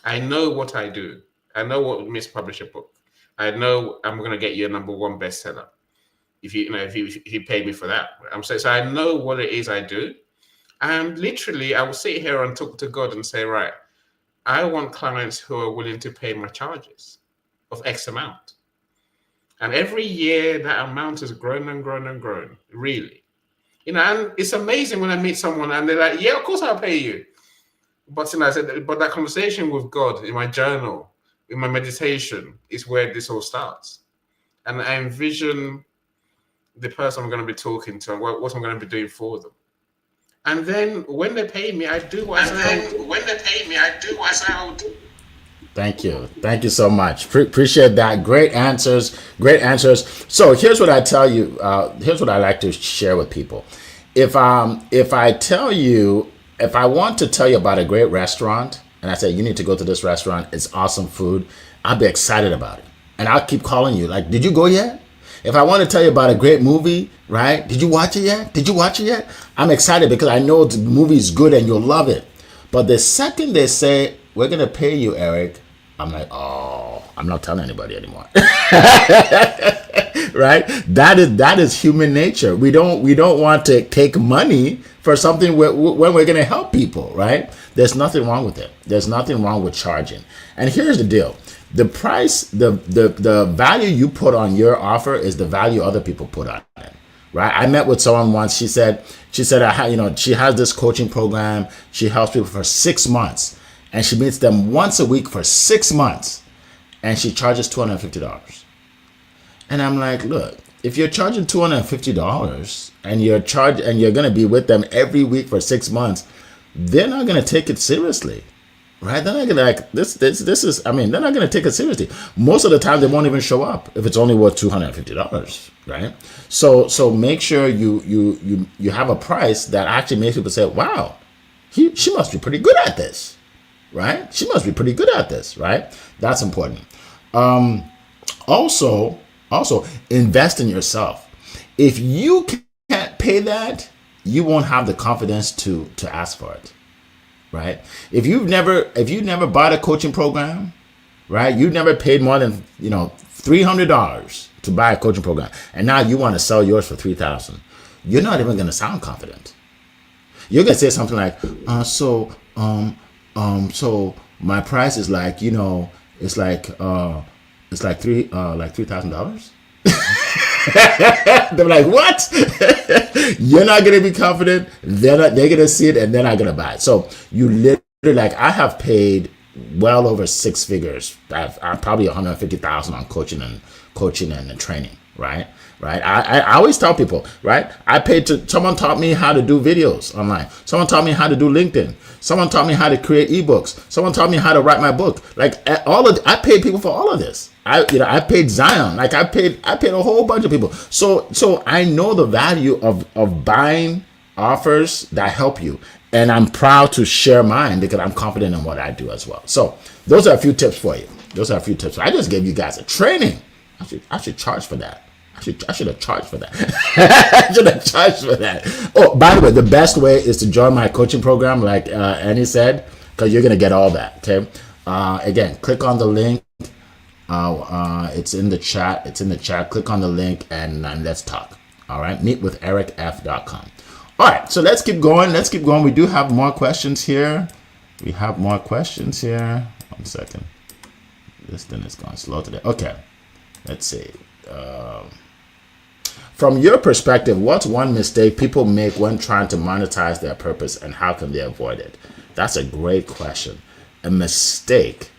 I know what I do. I know what mispublish a book. I know I'm going to get you a #1 bestseller if you pay me for that. So I know what it is I do, and literally I will sit here and talk to God and say, right, I want clients who are willing to pay my charges of X amount, and every year that amount has grown and grown and grown. Really, and it's amazing when I meet someone and they're like, yeah, of course I'll pay you. But I said, but that conversation with God in my journal, in my meditation, is where this all starts. And I envision the person I'm going to be talking to and what I'm going to be doing for them. And then when they pay me, I do what I do. Thank you. Thank you so much. Appreciate that. Great answers. Great answers. So here's what I tell you. Here's what I like to share with people. If I want to tell you about a great restaurant and I say, you need to go to this restaurant, it's awesome food, I'll be excited about it. And I'll keep calling you like, did you go yet? If I want to tell you about a great movie, right? Did you watch it yet? Did you watch it yet? I'm excited because I know the movie is good and you'll love it. But the second they say, we're going to pay you, Eric, I'm like, oh, I'm not telling anybody anymore. Right? That is human nature. We don't want to take money for something when we're going to help people, right? There's nothing wrong with it. There's nothing wrong with charging. And here's the deal. The price, the value you put on your offer is the value other people put on it, right? I met with someone once. She said, she has this coaching program. She helps people for 6 months, and she meets them once a week for 6 months, and she charges $250. And I'm like, look, if you're charging $250 and you're going to be with them every week for 6 months, they're not going to take it seriously. Right? They're not gonna like this is, they're not gonna take it seriously. Most of the time they won't even show up if it's only worth $250, right? So make sure you have a price that actually makes people say, wow, she must be pretty good at this, right? She must be pretty good at this, right? That's important. Also invest in yourself. If you can't pay that, you won't have the confidence to ask for it. Right? If you've never bought a coaching program, right? You've never paid more than $300 to buy a coaching program, and now you want to sell yours for $3,000. You're not even going to sound confident. You're going to say something like, so my price is like, it's like $3,000. They're like, what? You're not gonna be confident. They're gonna see it and they're not gonna buy it. So you literally, like, I have paid well over 6 figures. I've probably $150,000 on coaching and training. Right. I always tell people, right? Someone taught me how to do videos online. Someone taught me how to do LinkedIn. Someone taught me how to create ebooks. Someone taught me how to write my book. Like I paid people for all of this. I paid Zion. Like I paid a whole bunch of people. So I know the value of buying offers that help you. And I'm proud to share mine because I'm confident in what I do as well. So those are a few tips for you. I just gave you guys a training. I should charge for that. I should have charged for that. Oh, by the way, the best way is to join my coaching program, like Annie said, because you're going to get all that. Okay. Again, click on the link. It's in the chat. Click on the link and let's talk. All right. Meetwithericf.com. All right. So let's keep going. We do have more questions here. One second. This thing is going slow today. Okay. Let's see. From your perspective, what's one mistake people make when trying to monetize their purpose, and how can they avoid it? That's a great question. A mistake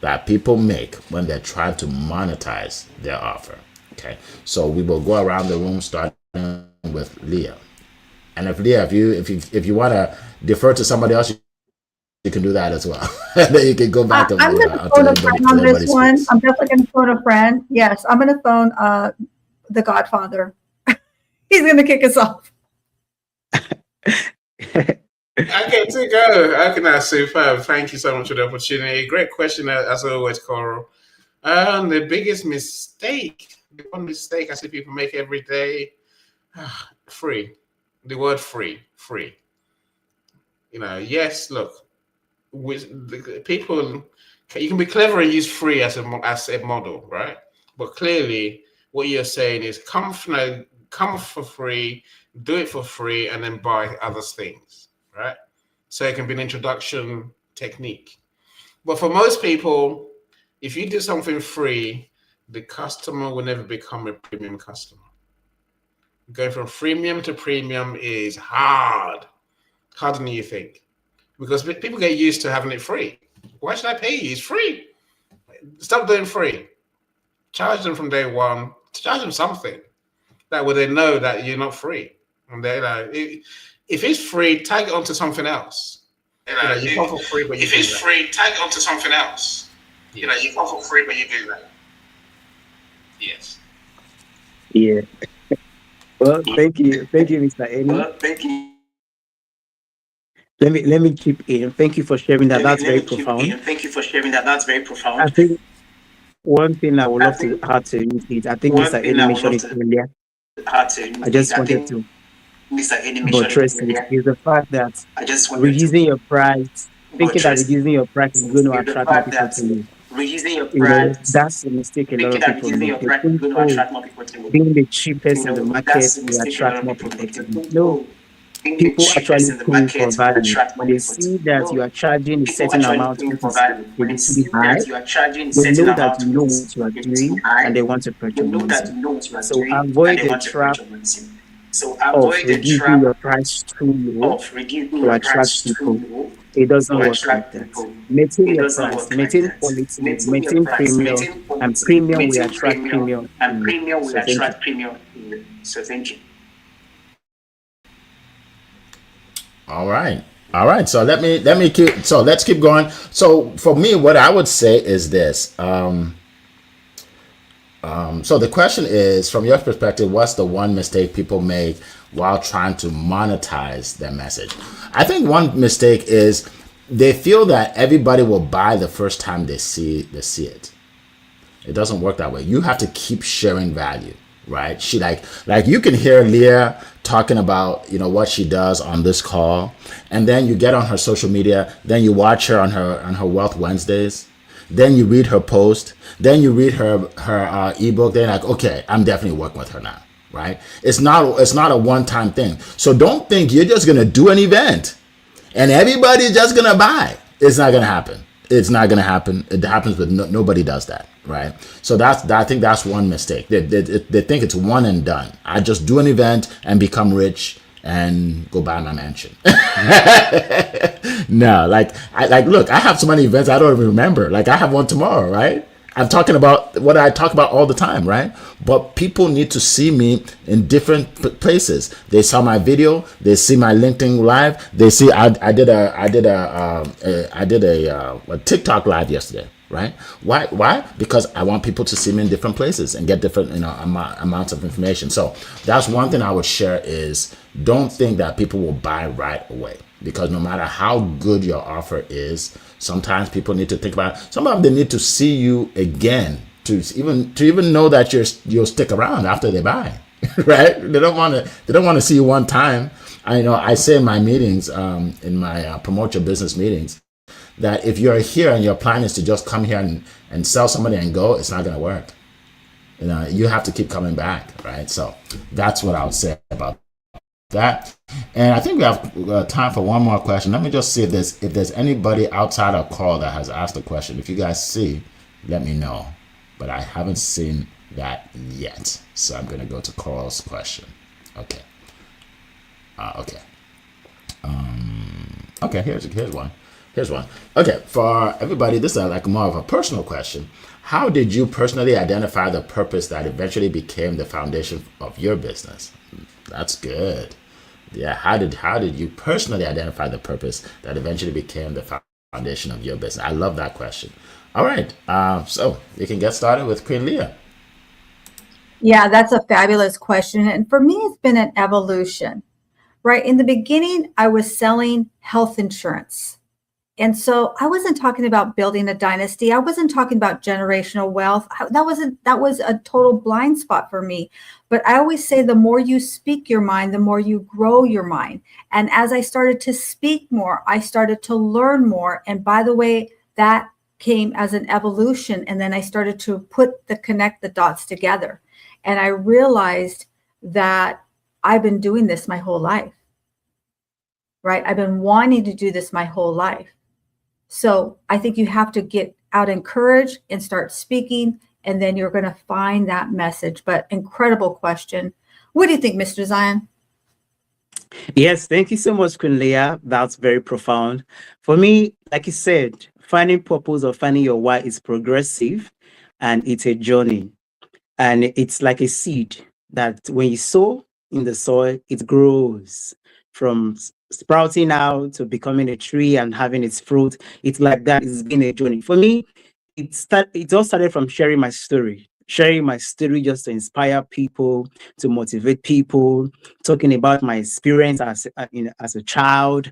that people make when they're trying to monetize their offer. Okay, so we will go around the room starting with Leah. And if you want to defer to somebody else, you can do that as well. Then you can go back I'm going to until phone a everybody friend on this one. speaks. I'm definitely going to phone a friend. Yes, I'm going to phone the Godfather. He's going to kick us off. Okay, to go. Okay, now, superb. Thank you so much for the opportunity. Great question, as always, Coral. The biggest mistake, the one mistake I see people make every day, free. The word free. Yes, look, with the people, you can be clever and use free as a model, right? But clearly, what you're saying is come for free, do it for free, and then buy other things, right? So it can be an introduction technique. But for most people, if you do something free, the customer will never become a premium customer. Going from freemium to premium is harder than you think, because people get used to having it free. Why should I pay you? It's free. Stop doing free. Charge them from day one. Charge them something. That way they know that you're not free. And they if it's free, tag it onto something else. You come for free, but if it's free, tag it onto something else. You come for free, but you do that. Yes. Yeah. Well, thank you, Mr. Eni. Thank you. Let me chip in. Thank you for sharing that. That's very profound. Thank you for sharing that. That's very profound. I think one thing I would love to add to it is, I think Mr. Eni mentioned it earlier. I just wanted to buttress it, is the fact that reducing your price, thinking that reducing your price is going to attract more people to you. That's a mistake a lot of people make. They think, being the cheapest in the market will attract more people to you. No, people actually pay for value. When they see that you are charging a certain amount, which is a little high, they know that you know what you are doing and they want to purchase you. So avoid the trap of reducing your price too low to attract people. It doesn't work like that. Maintain your price, maintain quality, maintain premium, and premium will attract premium. So thank you. All right. So let's keep going. So for me, what I would say is this. So the question is, from your perspective, what's the one mistake people make while trying to monetize their message? I think one mistake is they feel that everybody will buy the first time they see it. It doesn't work that way. You have to keep sharing value, right? She like you can hear Leah talking about what she does on this call, and then you get on her social media, then you watch her on her Wealth Wednesdays. Then you read her post, then you read her ebook. Then like, okay, I'm definitely working with her now, right? It's not a one-time thing. So don't think you're just gonna do an event and everybody's just gonna buy. It's not gonna happen. It's not gonna happen. It happens, but nobody does that, right? So I think that's one mistake. They think it's one and done. I just do an event and become rich and go buy my mansion. No, look, I have so many events I don't even remember. Like I have one tomorrow, right? I'm talking about what I talk about all the time, right? But people need to see me in different places. They saw my video, they see my LinkedIn live, they see I did a TikTok live yesterday, right? Why? Because I want people to see me in different places and get different amounts of information. So that's one thing I would share is don't think that people will buy right away, because no matter how good your offer is, sometimes people need to think about it. Some of them, they need to see you again to even know that you'll stick around after they buy, right? They don't want to see you one time. I say in my meetings, in my promote your business meetings, that if you're here and your plan is to just come here and sell somebody and go, it's not going to work. You have to keep coming back, right? So that's what I would say about that. And I think we have time for one more question. Let me just see if there's anybody outside our call that has asked a question. If you guys see, let me know. But I haven't seen that yet. So I'm going to go to Carl's question. Okay. Okay, here's one. Okay, for everybody, this is like more of a personal question. How did you personally identify the purpose that eventually became the foundation of your business? That's good. Yeah, how did you personally identify the purpose that eventually became the foundation of your business? I love that question. All right, so you can get started with Queen Leah. Yeah, that's a fabulous question. And for me, it's been an evolution, right? In the beginning, I was selling health insurance. And so I wasn't talking about building a dynasty. I wasn't talking about generational wealth. That was a total blind spot for me. But I always say the more you speak your mind, the more you grow your mind. And as I started to speak more, I started to learn more. And by the way, that came as an evolution. And then I started to connect the dots together. And I realized that I've been doing this my whole life, right? I've been wanting to do this my whole life. So I think you have to get out in courage and start speaking, and then you're going to find that message. But incredible question. What do you think, Mr. Zion? Yes, thank you so much, Queen Leah. That's very profound. For me, like you said, finding purpose or finding your why is progressive and it's a journey. And it's like a seed that when you sow in the soil, it grows from sprouting out to becoming a tree and having its fruit. It's like that. It's been a journey. For me, it all started from sharing my story. Sharing my story just to inspire people, to motivate people, talking about my experience as a child,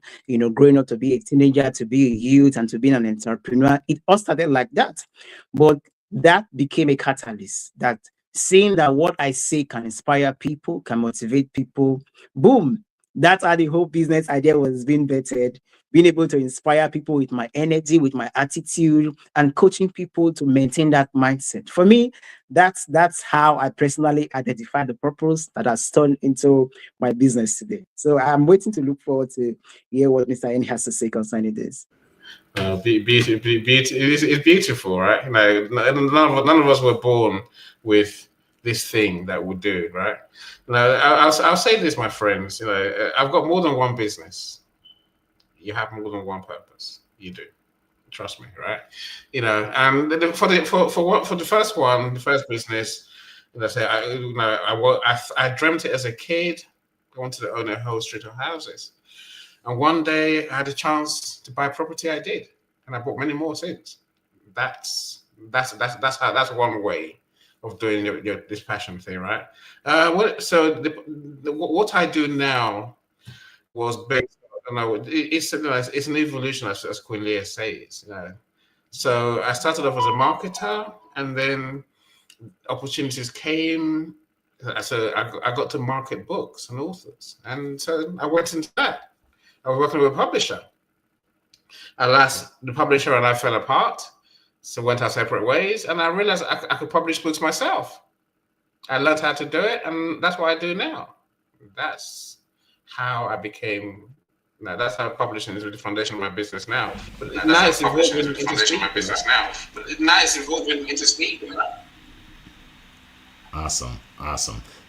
growing up to be a teenager, to be a youth, and to be an entrepreneur. It all started like that. But that became a catalyst that seeing that what I say can inspire people, can motivate people, boom, that's how the whole business idea was being vetted, being able to inspire people with my energy, with my attitude, and coaching people to maintain that mindset. For me, that's how I personally identify the purpose that has turned into my business today. So I'm waiting to look forward to hear what Mr. N has to say concerning this. It's beautiful, right? None of us were born with this thing that we do, right? I'll say this, my friends. I've got more than one business. You have more than one purpose. You do. Trust me, right? And for the first one, the first business, I dreamt it as a kid. I wanted to own a whole street of houses. And one day I had a chance to buy property. I did, and I bought many more since. That's one way of doing this passion thing, right? What I do now was based. It's an evolution, as Queen Leah says. So I started off as a marketer, and then opportunities came. So I got to market books and authors, and so I went into that. I was working with a publisher. Alas, the publisher and I fell apart, so went our separate ways, and I realized I could publish books myself. I learned how to do it, and that's what I do now. That's how I became. That's how publishing is the foundation of my business now. But now it's evolving into speaking. Awesome.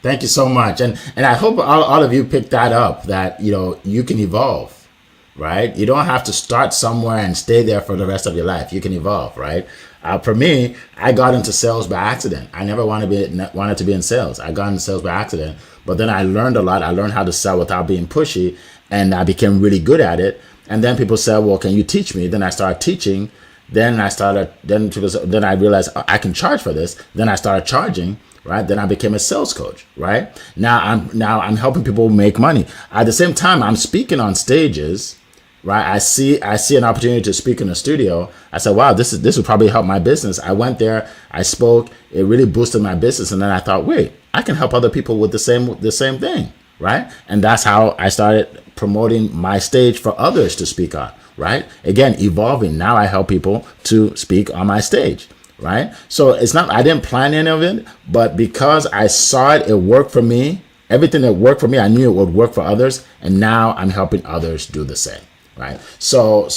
Thank you so much. And I hope all of you picked that up, that, you can evolve, right? You don't have to start somewhere and stay there for the rest of your life. You can evolve, right? For me, I got into sales by accident. I never wanted to be in sales. I got into sales by accident, but then I learned a lot. I learned how to sell without being pushy, and I became really good at it. And then people said, well, can you teach me? Then I started teaching. Then I realized I can charge for this. Then I started charging. Right. Then I became a sales coach. Right. Now I'm helping people make money. At the same time, I'm speaking on stages. Right. I see an opportunity to speak in a studio. I said, wow, this would probably help my business. I went there. I spoke. It really boosted my business. And then I thought, wait, I can help other people with the same thing. Right. And that's how I started promoting my stage for others to speak on. Right. Again, evolving. Now I help people to speak on my stage. Right. So it's not, I didn't plan any of it, but because I saw it worked for me, everything that worked for me, I knew it would work for others. And now I'm helping others do the same. Right. So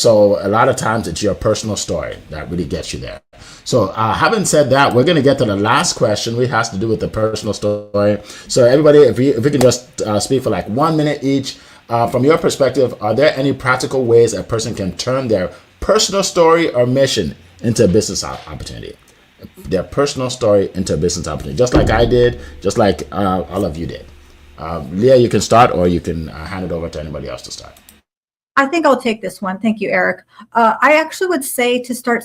a lot of times it's your personal story that really gets you there. So having said that, we're going to get to the last question, which has to do with the personal story. So everybody, if we can just speak for like 1 minute each, from your perspective, are there any practical ways a person can turn their personal story or mission into a business opportunity? Their personal story into a business opportunity, just like I did, just like all of you did. Leah, you can start, or you can hand it over to anybody else to start. I think I'll take this one. Thank you, Eric. I actually would say to start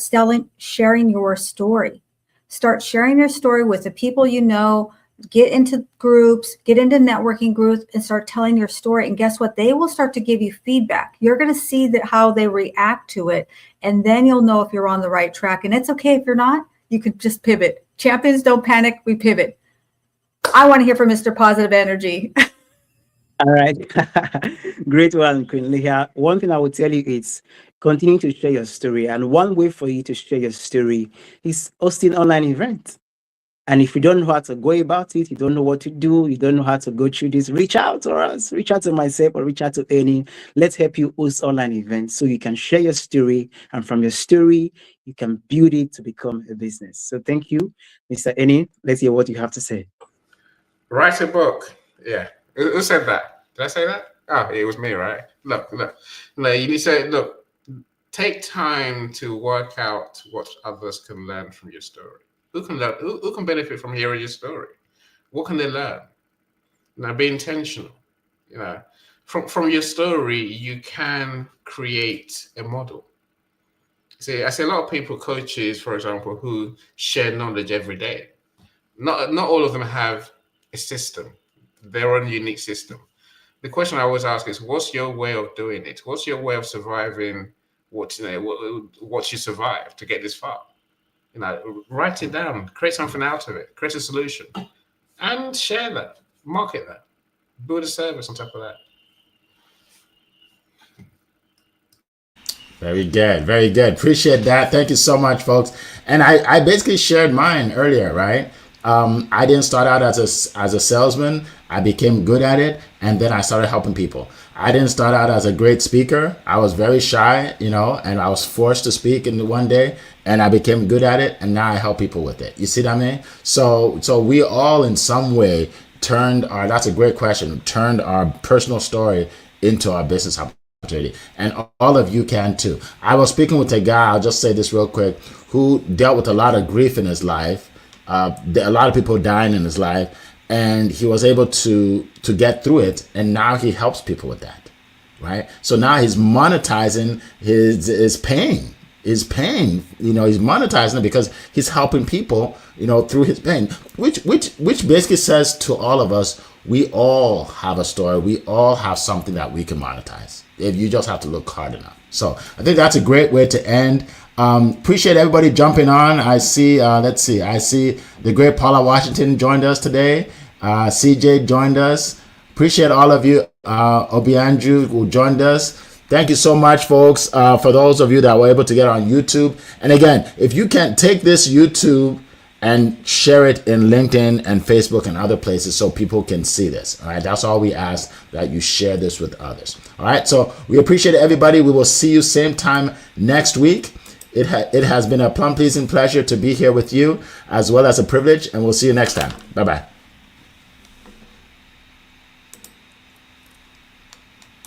sharing your story. Start sharing your story with the people you know. Get into groups, get into networking groups, and start telling your story. And guess what? They will start to give you feedback. You're going to see how they react to it, and then you'll know if you're on the right track. And it's okay if you're not. You could just pivot. Champions don't panic. We pivot. I want to hear from Mr. Positive Energy. All right. Great one, Queen Leah. One thing I will tell you is continue to share your story. And one way for you to share your story is hosting online events. And if you don't know how to go about it, you don't know what to do, you don't know how to go through this, reach out to us, reach out to myself, or reach out to Annie. Let's help you host online events so you can share your story. And from your story, you can build it to become a business. So tneed you, Mr. Annie. Let's hear what you have to say. Write a book. Yeah. Who said that? Did I say that? Oh, it was me, right? Look. No, you need to say, look, take time to work out what others can learn from your story. Who can learn? Who can benefit from hearing your story? What can they learn? Now, be intentional. From your story, you can create a model. See, I see a lot of people, coaches, for example, who share knowledge every day. Not all of them have a system, their own unique system. The question I always ask is, what's your way of doing it? What's your way of surviving what you survived to get this far? Write it down, create something out of it, create a solution, and share that, market that, build a service on top of that. Very good. Very good. Appreciate that. Thank you so much, folks. And I basically shared mine earlier, right? I didn't start out as a salesman. I became good at it, and then I started helping people. I didn't start out as a great speaker. I was very shy, and I was forced to speak in one day, and I became good at it, and now I help people with it. You see what I mean? So we all in some way that's a great question, turned our personal story into our business opportunity. And all of you can too. I was speaking with a guy, I'll just say this real quick, who dealt with a lot of grief in his life. A lot of people dying in his life, and he was able to get through it, and now he helps people with that, right? So now he's monetizing his pain. He's monetizing it because he's helping people, through his pain, which basically says to all of us, we all have a story. We all have something that we can monetize. If you just have to look hard enough. So I think that's a great way to end. Appreciate everybody jumping on. I see the great Paula Washington joined us today. CJ joined us. Appreciate all of you. Obianju who joined us. Thank you so much, folks, for those of you that were able to get on YouTube. And again, if you can take this YouTube and share it in LinkedIn and Facebook and other places so people can see this. All right. That's all we ask, that you share this with others. All right. So we appreciate everybody. We will see you same time next week. It has been a plum pleasing pleasure to be here with you, as well as a privilege, and we'll see you next time. Bye-bye.